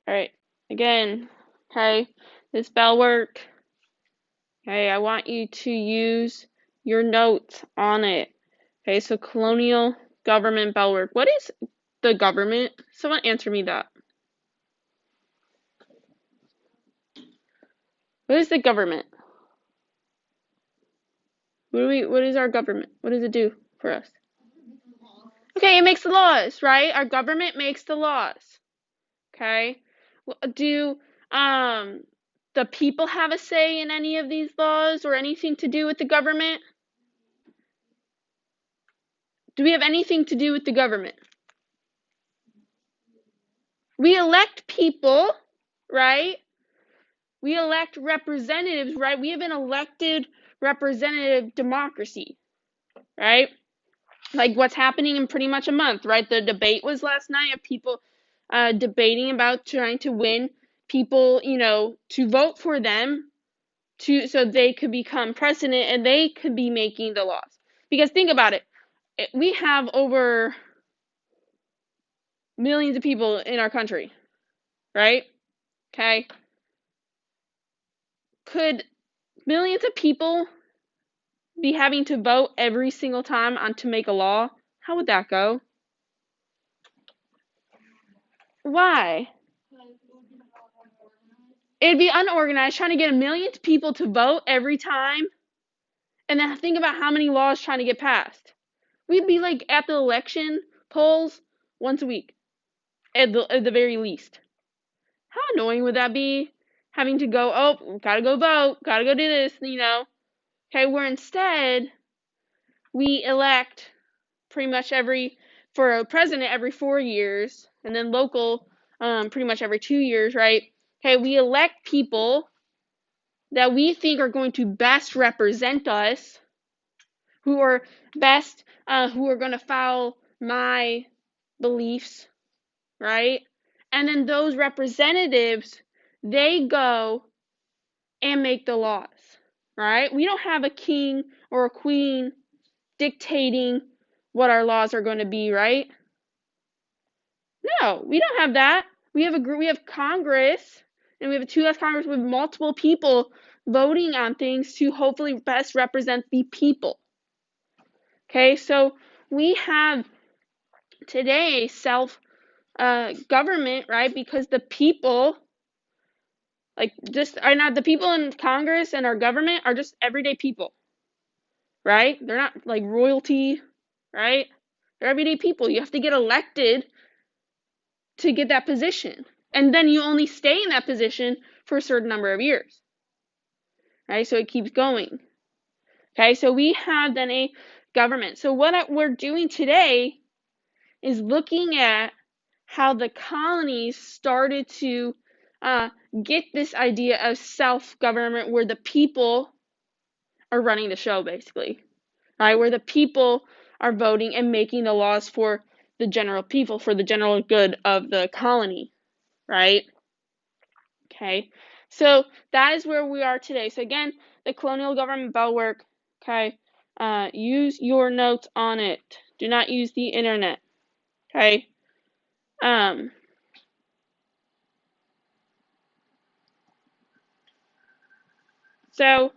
Alright, again, okay, this bell work. Okay, I want you to use your notes on it. Okay, so colonial government bell work. What is the government? Someone answer me that. What is the government? What is our government? What does it do for us? Okay, it makes the laws, right? Our government makes the laws. Okay? Do the people have a say in any of these laws or anything to do with the government? Do we have anything to do with the government? We elect people, right? We elect representatives, right? We have an elected representative democracy, right? Like what's happening in pretty much a month, right? The debate was last night of people debating about trying to win people, to vote for them so they could become president and they could be making the laws. Because think about it, we have over millions of people in our country, right? Okay. Could millions of people be having to vote every single time on to make a law? How would that go? Why? It'd be unorganized trying to get a million people to vote every time. And then think about how many laws trying to get passed. We'd be like at the election polls once a week at the very least. How annoying would that be? Having to go, oh, gotta go vote, gotta go do this, Okay, where instead we elect pretty much for a president every 4 years, and then local pretty much every 2 years, right? Okay, we elect people that we think are going to best represent us, who are best, who are going to follow my beliefs, right? And then those representatives, they go and make the laws, right? We don't have a king or a queen dictating what our laws are going to be, right? No, we don't have that. We have Congress, and we have a two-house Congress with multiple people voting on things to hopefully best represent the people. Okay, so we have today self-government, right? Because the people, are not the people in Congress and our government are just everyday people, right? They're not like royalty, right? They're everyday people. You have to get elected to get that position. And then you only stay in that position for a certain number of years. Right? So it keeps going. Okay, so we have then a government. So what we're doing today is looking at how the colonies started to get this idea of self-government where the people are running the show, basically. Right? Where the people are voting and making the laws for the general people, for the general good of the colony. Right? Okay, so that is where we are today. So again, the colonial government bell work. Okay, use your notes on it. Do not use the internet. Okay. So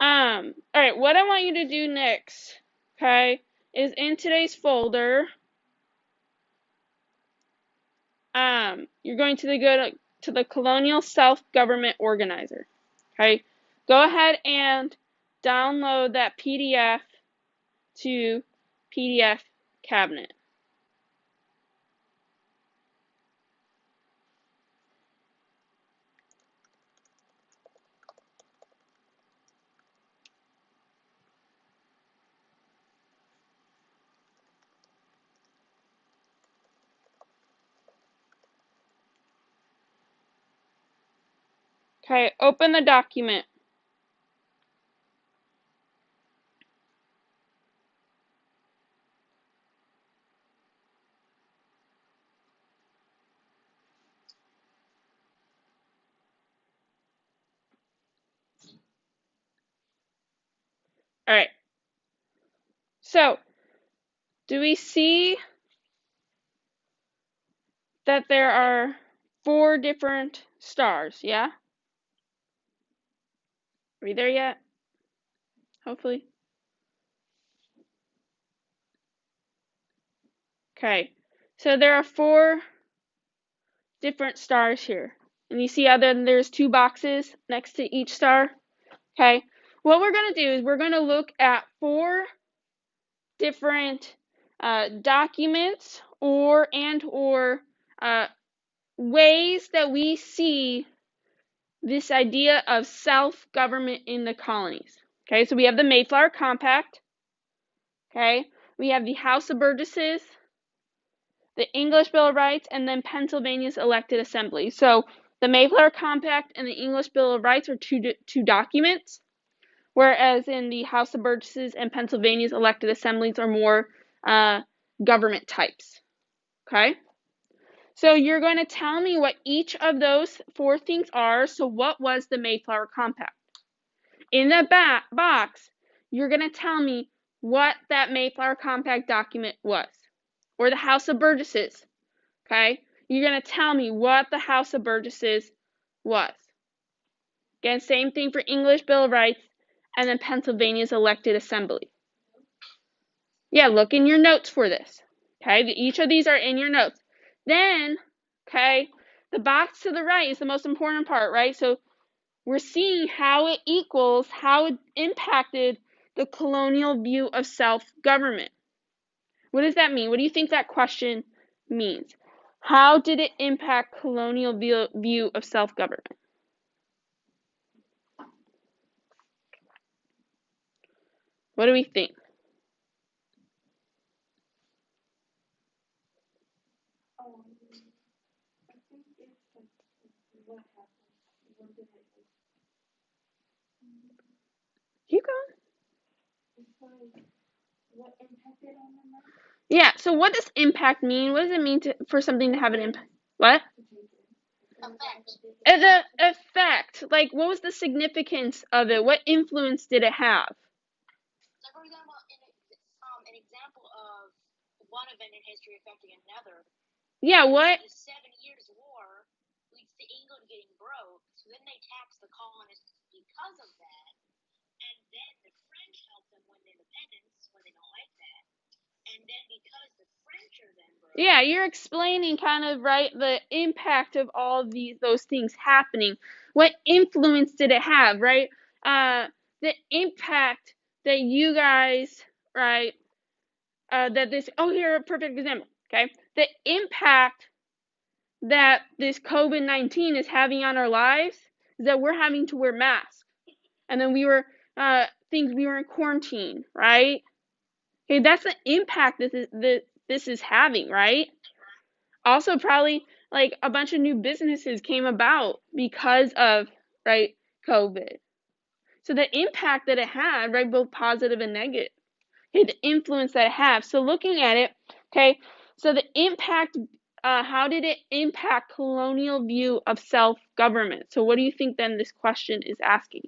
all right, what I want you to do next, okay, is in today's folder, you're going to go to the Colonial Self-Government Organizer. Okay, go ahead and download that PDF to PDF cabinet. Okay, open the document. All right. So do we see that there are 4 different stars? Yeah? Are we there yet? Hopefully. Okay, so there are 4 different stars here. And you see how then there's 2 boxes next to each star? Okay, what we're going to do is we're going to look at 4 different documents or ways that we see this idea of self-government in the colonies. Okay, so we have the Mayflower Compact. Okay, we have the House of Burgesses, the English Bill of Rights, and then Pennsylvania's elected assembly. So the Mayflower Compact and the English Bill of Rights are two documents, whereas in the House of Burgesses and Pennsylvania's elected assemblies are more government types. Okay? So you're going to tell me what each of those 4 things are. So what was the Mayflower Compact? In the box, you're going to tell me what that Mayflower Compact document was. Or the House of Burgesses. Okay? You're going to tell me what the House of Burgesses was. Again, same thing for English Bill of Rights and then Pennsylvania's elected assembly. Yeah, look in your notes for this. Okay? Each of these are in your notes. Then, okay, the box to the right is the most important part, right? So we're seeing how it equals, how it impacted the colonial view of self-government. What does that mean? What do you think that question means? How did it impact colonial view of self-government? What do we think? Keep going. Yeah, so what does impact mean? What does it mean for something to have an impact? What? The effect. Like, what was the significance of it? What influence did it have? So, for example, an example of one event in history affecting another. Yeah, what? The 7 Years' War leads to England getting broke, so then they tax the colonists because of that, and then the French help them win independence when they don't like that, and then because the French are then broke. Yeah, you're explaining kind of, right, the impact of all of those things happening. What influence did it have, right? The impact that you guys, right, here, a perfect example, okay? The impact that this COVID-19 is having on our lives is that we're having to wear masks. And then we were in quarantine, right? Okay, that's the impact this is having, right? Also, probably like a bunch of new businesses came about because of, right, COVID. So the impact that it had, right, both positive and negative. Okay, the influence that it had. So looking at it, okay, so the impact, how did it impact colonial view of self-government? So what do you think then this question is asking?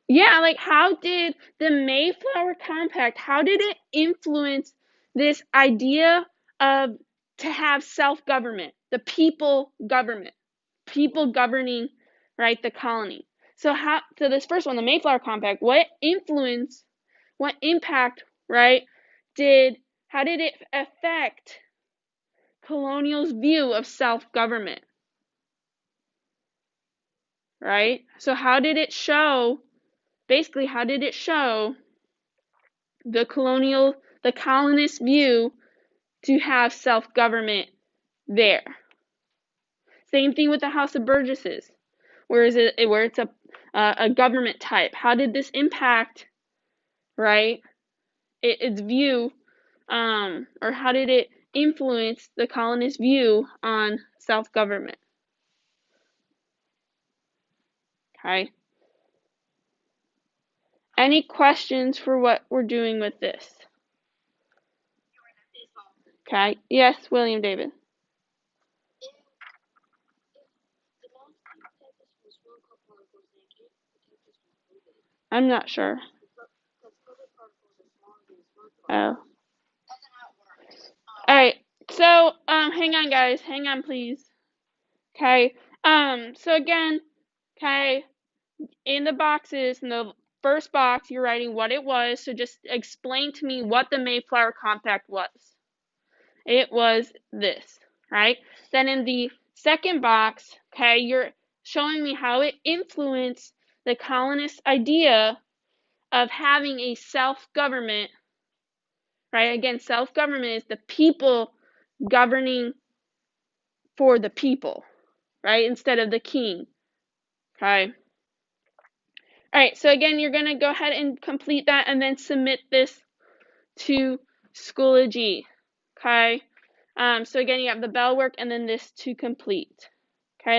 Yeah, like how did the Mayflower Compact, how did it influence this idea of to have self-government, the people government, people governing, right, the colony? So this first one, the Mayflower Compact, what influence, what impact, right, how did it affect colonials' view of self-government? Right? So how did it show, basically how did it show the colonist view to have self-government there? Same thing with the House of Burgesses, where it's a government type. How did this impact, right, its view, or how did it influence the colonist view on self-government? Okay. Any questions for what we're doing with this? Okay. Yes, William David. I'm not sure. Oh. Alright, so, hang on guys, hang on please. Okay, so again, okay, in the boxes, in the first box, you're writing what it was, so just explain to me what the Mayflower Compact was. It was this, right? Then in the second box, okay, you're showing me how it influenced the colonists' idea of having a self-government, right? Again, self-government is the people governing for the people, right? Instead of the king, okay? All right, so again, you're going to go ahead and complete that and then submit this to Schoology, okay? So again, you have the bell work and then this to complete.